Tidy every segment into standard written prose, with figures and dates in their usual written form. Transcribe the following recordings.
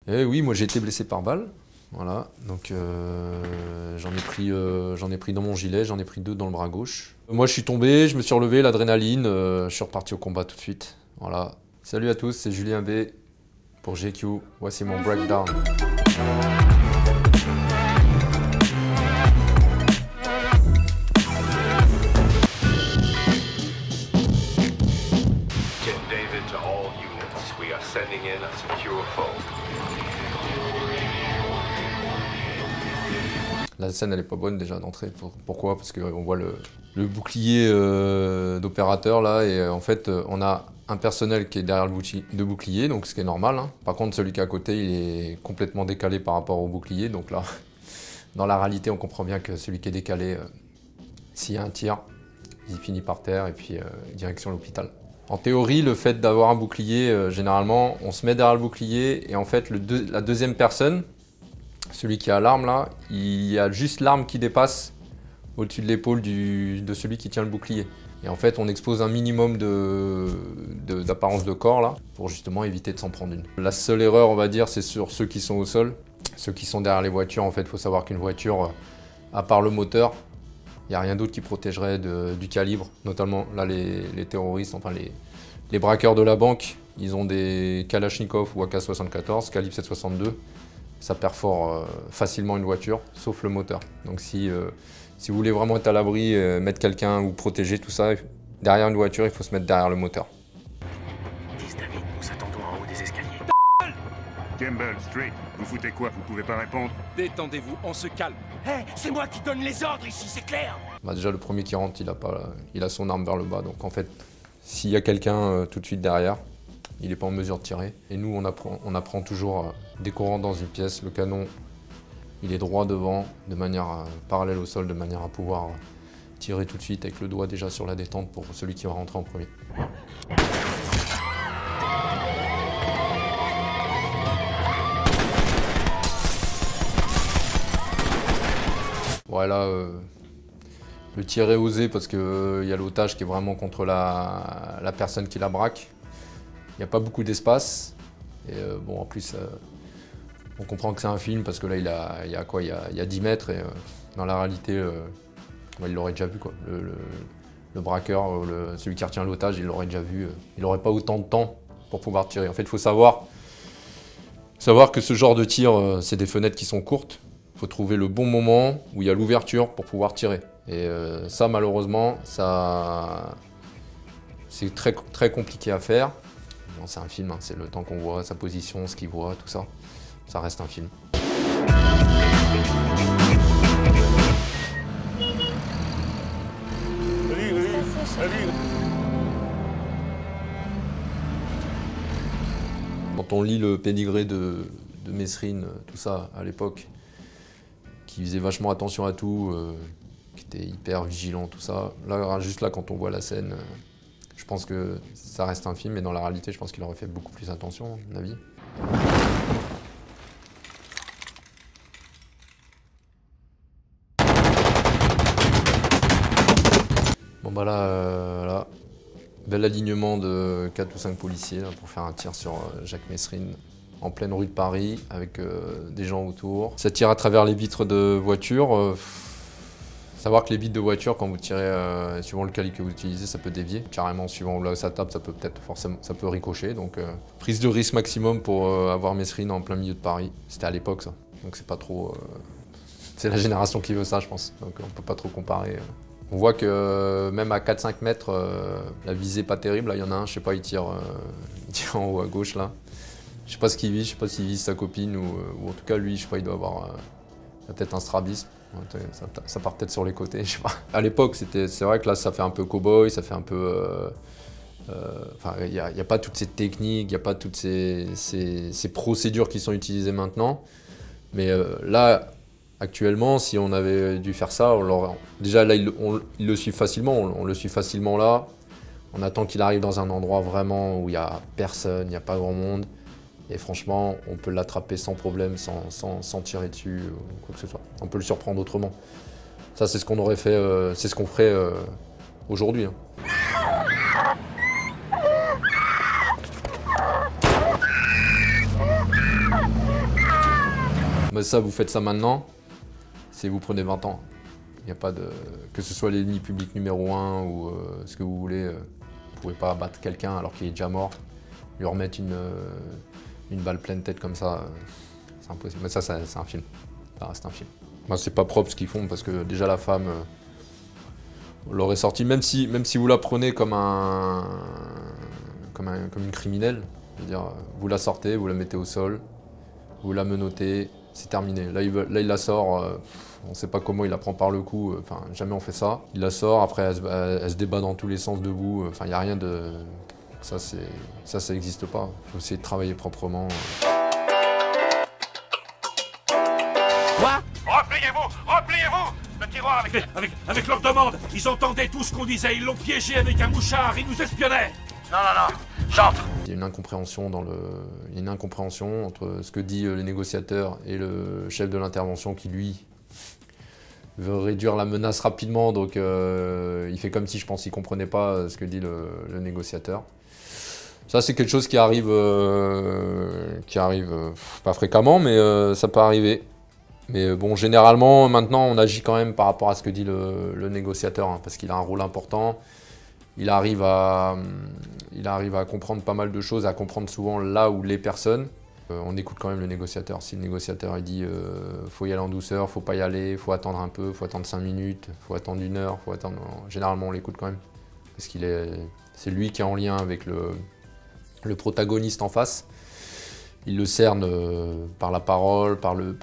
Et oui, moi j'ai été blessé par balle. Voilà, donc j'en ai pris dans mon gilet, j'en ai pris 2 dans le bras gauche. Moi je suis tombé, je me suis relevé, l'adrénaline, je suis reparti au combat tout de suite. Voilà. Salut à tous, c'est Julien B pour GQ. Voici mon breakdown. Get David to all units. We are sending in a secure foe. La scène elle est pas bonne déjà d'entrée. Pourquoi? Parce qu'on voit le bouclier d'opérateur là et en fait on a un personnel qui est derrière le bouclier, donc ce qui est normal. Hein. Par contre celui qui est à côté il est complètement décalé par rapport au bouclier, donc là dans la réalité on comprend bien que celui qui est décalé, s'il y a un tir, il finit par terre et puis direction l'hôpital. En théorie le fait d'avoir un bouclier, généralement on se met derrière le bouclier et en fait la deuxième personne, celui qui a l'arme là, il y a juste l'arme qui dépasse au-dessus de l'épaule de celui qui tient le bouclier. Et en fait, on expose un minimum d'apparence de corps là, pour justement éviter de s'en prendre une. La seule erreur, on va dire, c'est sur ceux qui sont au sol. Ceux qui sont derrière les voitures, en fait, il faut savoir qu'une voiture, à part le moteur, il n'y a rien d'autre qui protégerait du calibre. Notamment, là, les terroristes, enfin les braqueurs de la banque, ils ont des Kalachnikov ou AK-74, calibre 7,62. Ça perfore facilement une voiture, sauf le moteur. Donc si vous voulez vraiment être à l'abri, mettre quelqu'un ou protéger tout ça, derrière une voiture, il faut se mettre derrière le moteur. 10 David, nous attendons en haut des escaliers. Campbell, Street, vous foutez quoi? Vous pouvez pas répondre? Détendez-vous, on se calme. Hé, c'est moi qui donne les ordres ici, c'est clair? Bah déjà, le premier qui rentre, il a son arme vers le bas. Donc en fait, s'il y a quelqu'un tout de suite derrière, il n'est pas en mesure de tirer. Et nous, on apprend toujours, dès qu'on rentre dans une pièce, le canon, il est droit devant, de manière parallèle au sol, de manière à pouvoir tirer tout de suite avec le doigt déjà sur la détente pour celui qui va rentrer en premier. Voilà, le tir est osé parce qu'il y a l'otage qui est vraiment contre la personne qui la braque. Il n'y a pas beaucoup d'espace. Et bon, en plus, on comprend que c'est un film parce que là, il y a quoi? Il y a 10 mètres et dans la réalité, il l'aurait déjà vu, quoi. Le braqueur, celui qui retient l'otage, il l'aurait déjà vu. Il n'aurait pas autant de temps pour pouvoir tirer. En fait, il faut savoir que ce genre de tir, c'est des fenêtres qui sont courtes. Il faut trouver le bon moment où il y a l'ouverture pour pouvoir tirer. Et ça, malheureusement, c'est très, très compliqué à faire. C'est un film, hein. C'est le temps qu'on voit, sa position, ce qu'il voit, tout ça. Ça reste un film. Quand on lit le pédigré de Mesrine, tout ça, à l'époque, qui faisait vachement attention à tout, qui était hyper vigilant, tout ça. Là, juste là, quand on voit la scène, je pense que ça reste un film, mais dans la réalité, je pense qu'il aurait fait beaucoup plus attention, à mon avis. Bon bah là, bel alignement de 4 ou 5 policiers là, pour faire un tir sur Jacques Mesrine en pleine rue de Paris avec des gens autour. Ça tire à travers les vitres de voiture. Savoir que les vitres de voiture, quand vous tirez, suivant le calibre que vous utilisez, ça peut dévier. Carrément, suivant là où ça tape, ça peut ça peut ricocher. Donc, prise de risque maximum pour avoir Mesrine en plein milieu de Paris. C'était à l'époque, ça. Donc, c'est pas trop. C'est la génération qui veut ça, je pense. Donc, on peut pas trop comparer. On voit que même à 4-5 mètres, la visée pas terrible. Là, il y en a un, je sais pas, il tire en haut à gauche là. Je sais pas ce qu'il vise, je sais pas s'il vise sa copine ou en tout cas lui, je sais pas, il doit avoir peut-être un strabisme. Ça part peut-être sur les côtés, je sais pas. À l'époque, c'est vrai que là, ça fait un peu cow-boy, ça fait un peu... Enfin, il n'y a pas toutes ces techniques, il n'y a pas toutes ces procédures qui sont utilisées maintenant. Mais là, actuellement, si on avait dû faire ça, déjà là, ils le suivent facilement, on le suit facilement là. On attend qu'il arrive dans un endroit vraiment où il n'y a personne, il n'y a pas grand monde. Et franchement, on peut l'attraper sans problème, sans tirer dessus ou quoi que ce soit. On peut le surprendre autrement. Ça, c'est ce qu'on aurait fait, c'est ce qu'on ferait aujourd'hui. Hein. Mais ça, vous faites ça maintenant, c'est vous prenez 20 ans. Il n'y a pas de... Que ce soit l'ennemi public numéro 1 ou ce que vous voulez, vous ne pouvez pas abattre quelqu'un alors qu'il est déjà mort. Lui remettre une balle pleine tête comme ça, c'est impossible. Mais ça, c'est un film. Ça reste un film. Moi, c'est pas propre ce qu'ils font parce que déjà la femme l'aurait sorti, même si vous la prenez comme une criminelle. Je veux dire, vous la sortez, vous la mettez au sol, vous la menottez, c'est terminé. Là, il la sort, on ne sait pas comment il la prend par le cou, enfin, jamais on fait ça. Il la sort, après elle se débat dans tous les sens debout, enfin, il n'y a rien de... Ça n'existe pas. Il faut essayer de travailler proprement. Quoi? Repliez-vous! Le tiroir avec leur demande. Ils entendaient tout ce qu'on disait. Ils l'ont piégé avec un mouchard. Ils nous espionnaient. Non, j'entre. Il y a une incompréhension entre ce que dit les négociateurs et le chef de l'intervention qui, lui, veut réduire la menace rapidement. Donc il fait comme si, je pense, il ne comprenait pas ce que dit le négociateur. Ça, c'est quelque chose qui arrive pas fréquemment, mais ça peut arriver. Mais bon, généralement, maintenant, on agit quand même par rapport à ce que dit le négociateur, hein, parce qu'il a un rôle important. Il arrive à comprendre pas mal de choses, à comprendre souvent là où les personnes. On écoute quand même le négociateur. Si le négociateur il dit faut y aller en douceur, faut pas y aller, faut attendre un peu, faut attendre 5 minutes, faut attendre 1 heure, faut attendre... Généralement, on l'écoute quand même, parce c'est lui qui est en lien avec le protagoniste en face. Il le cerne par la parole, par le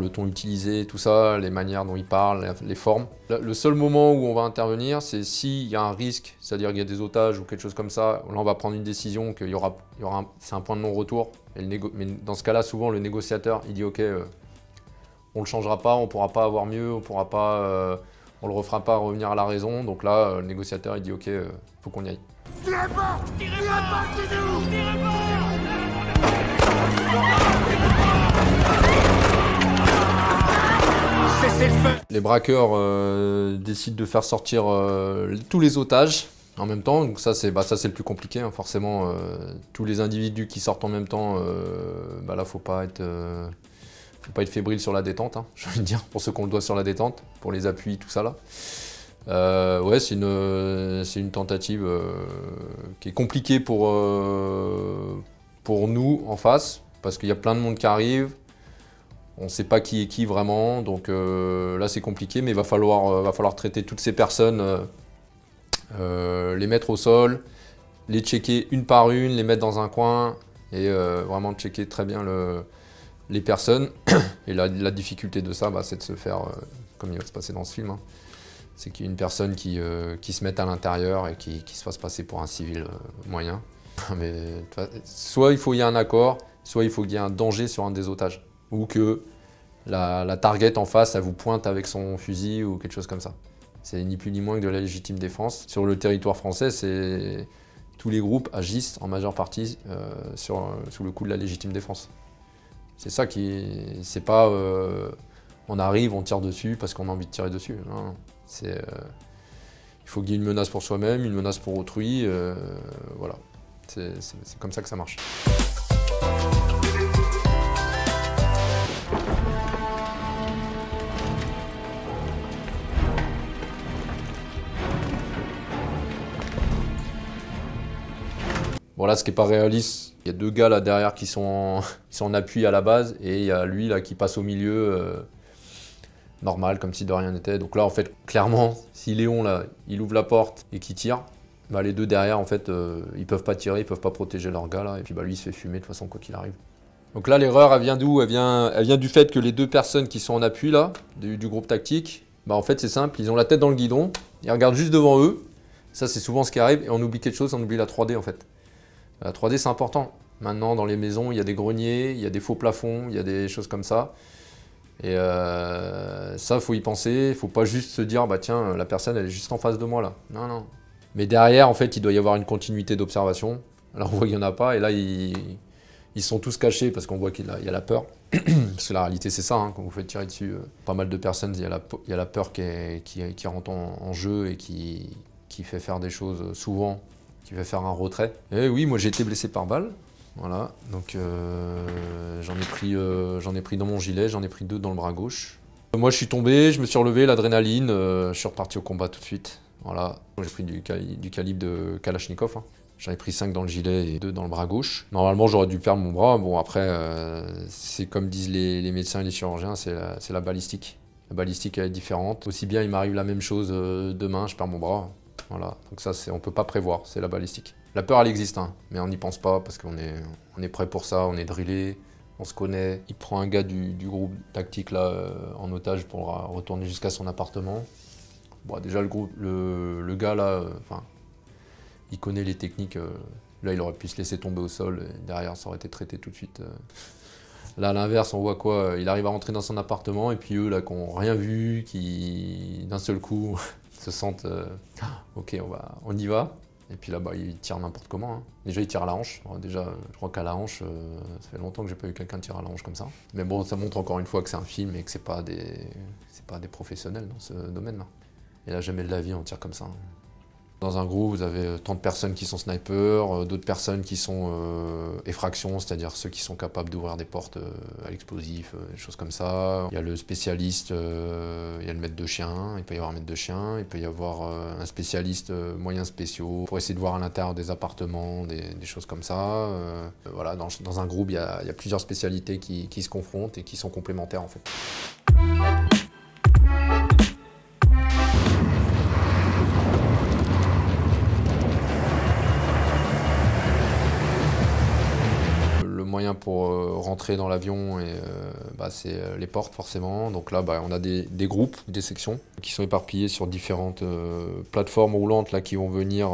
ton utilisé, tout ça, les manières dont il parle, les formes. Le seul moment où on va intervenir, c'est s'il y a un risque, c'est-à-dire qu'il y a des otages ou quelque chose comme ça. Là, on va prendre une décision c'est un point de non-retour. Mais dans ce cas-là, souvent, le négociateur, il dit « Ok, on ne le changera pas, on ne pourra pas avoir mieux, on le refera pas revenir à la raison. » Donc là, le négociateur, il dit « Ok, faut qu'on y aille. » Les braqueurs décident de faire sortir tous les otages en même temps. Donc ça c'est le plus compliqué, hein. Forcément, tous les individus qui sortent en même temps, là faut pas être fébrile sur la détente, hein, j'ai envie de dire, pour ceux qu'on le doit sur la détente, pour les appuis, tout ça là. Ouais, c'est une tentative qui est compliquée pour nous en face, parce qu'il y a plein de monde qui arrive, on ne sait pas qui est qui vraiment, donc là c'est compliqué, mais il va falloir traiter toutes ces personnes, les mettre au sol, les checker une par une, les mettre dans un coin, et vraiment checker très bien les personnes. Et la difficulté de ça, c'est de se faire, comme il va se passer dans ce film, hein. C'est qu'il y a une personne qui se mette à l'intérieur et qui se fasse passer pour un civil moyen. Mais soit il faut y ait un accord, soit il faut qu'il y ait un danger sur un des otages. Ou que la target en face, elle vous pointe avec son fusil ou quelque chose comme ça. C'est ni plus ni moins que de la légitime défense. Sur le territoire français, tous les groupes agissent en majeure partie sous le coup de la légitime défense. C'est ça c'est pas on arrive, on tire dessus parce qu'on a envie de tirer dessus. Non. Il faut qu'il y ait une menace pour soi-même, une menace pour autrui, voilà. C'est comme ça que ça marche. Bon là, ce qui n'est pas réaliste, il y a 2 gars là derrière qui sont en appui à la base, et il y a lui là qui passe au milieu, normal, comme si de rien n'était. Donc là, en fait, clairement, si Léon là, il ouvre la porte et qu'il tire, les 2 derrière, en fait, ils peuvent pas tirer, ils peuvent pas protéger leur gars là, et puis lui, il se fait fumer de toute façon quoi qu'il arrive. Donc là, l'erreur, elle vient d'où? Elle vient du fait que les 2 personnes qui sont en appui là, du groupe tactique, en fait, c'est simple, ils ont la tête dans le guidon, ils regardent juste devant eux. Ça, c'est souvent ce qui arrive, et on oublie quelque chose, on oublie la 3D en fait. La 3D, c'est important. Maintenant, dans les maisons, il y a des greniers, il y a des faux plafonds, il y a des choses comme ça. Et ça, il faut y penser. Il ne faut pas juste se dire, tiens, la personne, elle est juste en face de moi, là. Non, non. Mais derrière, en fait, il doit y avoir une continuité d'observation. Alors, on voit qu'il n'y en a pas. Et là, ils sont tous cachés parce qu'on voit qu'il y a la peur. Parce que la réalité, c'est ça, hein, quand vous faites tirer dessus. Pas mal de personnes, il y a la peur qui rentre en jeu et qui fait faire des choses souvent, qui fait faire un retrait. Et oui, moi j'ai été blessé par balle, Voilà, donc j'en ai pris dans mon gilet, j'en ai pris 2 dans le bras gauche. Moi je suis tombé, je me suis relevé, l'adrénaline, je suis reparti au combat tout de suite. Voilà, j'ai pris du calibre de Kalachnikov. Hein. J'en ai pris 5 dans le gilet et 2 dans le bras gauche. Normalement, j'aurais dû perdre mon bras. Bon, après, c'est comme disent les médecins et les chirurgiens, c'est la balistique. La balistique, elle est différente. Aussi bien, il m'arrive la même chose demain, je perds mon bras. Voilà, donc ça, on peut pas prévoir, c'est la balistique. La peur, elle existe, hein, mais on n'y pense pas parce qu'on est prêt pour ça, on est drillé, on se connaît. Il prend un gars du groupe tactique là, en otage pour retourner jusqu'à son appartement. Bon, déjà, le gars là, il connaît les techniques. Là, il aurait pu se laisser tomber au sol et derrière, ça aurait été traité tout de suite. Là, à l'inverse, on voit quoi? Il arrive à rentrer dans son appartement et puis eux, là, qui n'ont rien vu, qui, d'un seul coup, se sentent ok, on y va. Et puis là, ils tirent n'importe comment. Hein. Déjà, ils tirent à la hanche. Alors, déjà, je crois qu'à la hanche, ça fait longtemps que j'ai pas eu quelqu'un tirer à la hanche comme ça. Mais bon, ça montre encore une fois que c'est un film et que c'est pas des professionnels dans ce domaine-là. Et là, jamais de la vie, on tire comme ça. Dans un groupe, vous avez 30 personnes qui sont snipers, d'autres personnes qui sont effraction, c'est-à-dire ceux qui sont capables d'ouvrir des portes à l'explosif, des choses comme ça. Il y a le spécialiste, il y a le maître de chien, il peut y avoir un maître de chien, il peut y avoir un spécialiste moyens spéciaux pour essayer de voir à l'intérieur des appartements, des choses comme ça. Voilà, dans un groupe, il y a plusieurs spécialités qui se confrontent et qui sont complémentaires en fait. Moyen pour rentrer dans l'avion, c'est les portes forcément. Donc là, on a des groupes, des sections qui sont éparpillées sur différentes plateformes roulantes là, qui vont venir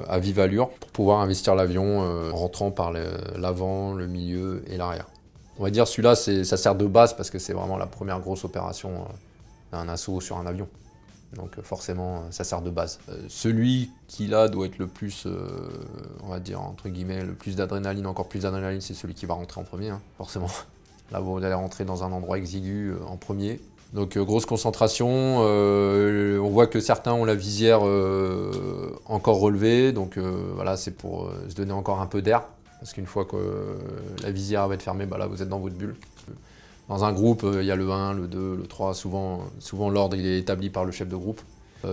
à vive allure pour pouvoir investir l'avion en rentrant par l'avant, le milieu et l'arrière. On va dire celui-là, ça sert de base parce que c'est vraiment la première grosse opération d'un assaut sur un avion. Donc forcément, ça sert de base. Celui qui là doit être le plus, on va dire entre guillemets, le plus d'adrénaline, encore plus d'adrénaline, c'est celui qui va rentrer en premier, hein, forcément. Là, vous allez rentrer dans un endroit exigu en premier. Donc grosse concentration, on voit que certains ont la visière encore relevée, donc voilà, c'est pour se donner encore un peu d'air. Parce qu'une fois que la visière va être fermée, là vous êtes dans votre bulle. Dans un groupe, il y a le 1, le 2, le 3, souvent l'ordre il est établi par le chef de groupe.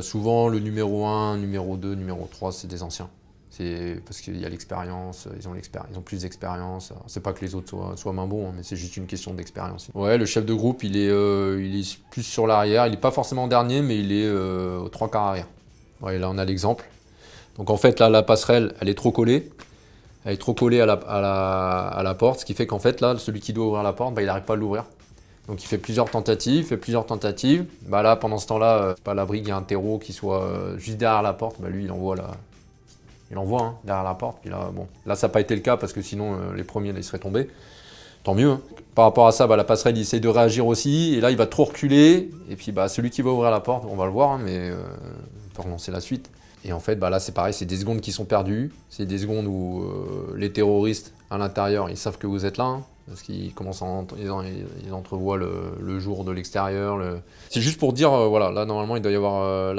Souvent le numéro 1, numéro 2, numéro 3, c'est des anciens. C'est parce qu'il y a l'expérience, ils ont plus d'expérience. C'est pas que les autres soient moins bons, hein, mais c'est juste une question d'expérience. Ouais, le chef de groupe, il est plus sur l'arrière, il n'est pas forcément en dernier, mais il est aux 3/4 arrière. Ouais, là on a l'exemple. Donc en fait là, la passerelle, elle est trop collée. Elle est trop collée à la porte, ce qui fait qu'en fait, là, celui qui doit ouvrir la porte, il n'arrive pas à l'ouvrir. Donc il fait plusieurs tentatives, Là, pendant ce temps-là, c'est pas à l'abri qu'il y a un terreau qui soit juste derrière la porte. Lui, il envoie derrière la porte. Puis là, bon, là, ça n'a pas été le cas parce que sinon, les premiers, là, ils seraient tombés. Tant mieux. Hein. Par rapport à ça, la passerelle, il essaie de réagir aussi. Et là, il va trop reculer. Et puis, celui qui va ouvrir la porte, on va le voir, hein, mais on peut relancer la suite. Et en fait, là, c'est pareil, c'est des secondes qui sont perdues. C'est des secondes où les terroristes, à l'intérieur, ils savent que vous êtes là. Hein, parce qu'ils commencent ils entrevoient le jour de l'extérieur. C'est juste pour dire, voilà, là, normalement, il doit y avoir...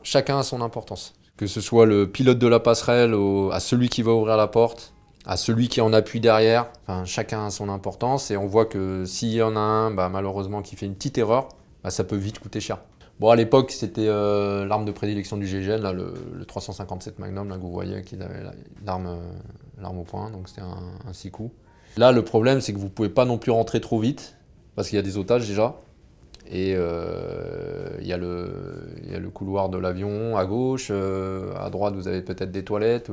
chacun a son importance. Que ce soit le pilote de la passerelle, à celui qui va ouvrir la porte, à celui qui est en appui derrière. Enfin, chacun a son importance. Et on voit que s'il y en a un, malheureusement, qui fait une petite erreur, ça peut vite coûter cher. Bon, à l'époque, c'était l'arme de prédilection du GIGN, là, le 357 Magnum, là, que vous voyez, qui avait l'arme au poing, donc c'était un 6 coups. Là, le problème, c'est que vous ne pouvez pas non plus rentrer trop vite, parce qu'il y a des otages déjà. Et il y a le couloir de l'avion à gauche, à droite, vous avez peut-être des toilettes,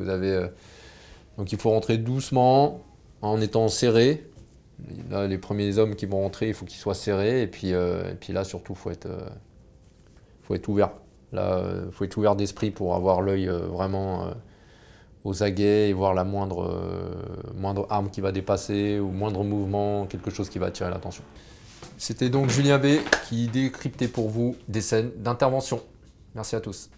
donc il faut rentrer doucement, en étant serré. Là, les premiers hommes qui vont rentrer, il faut qu'ils soient serrés, et puis là, surtout, il faut être ouvert. Là, faut être ouvert d'esprit pour avoir l'œil vraiment aux aguets et voir la moindre arme qui va dépasser ou moindre mouvement, quelque chose qui va attirer l'attention. C'était donc Julien B qui décryptait pour vous des scènes d'intervention. Merci à tous.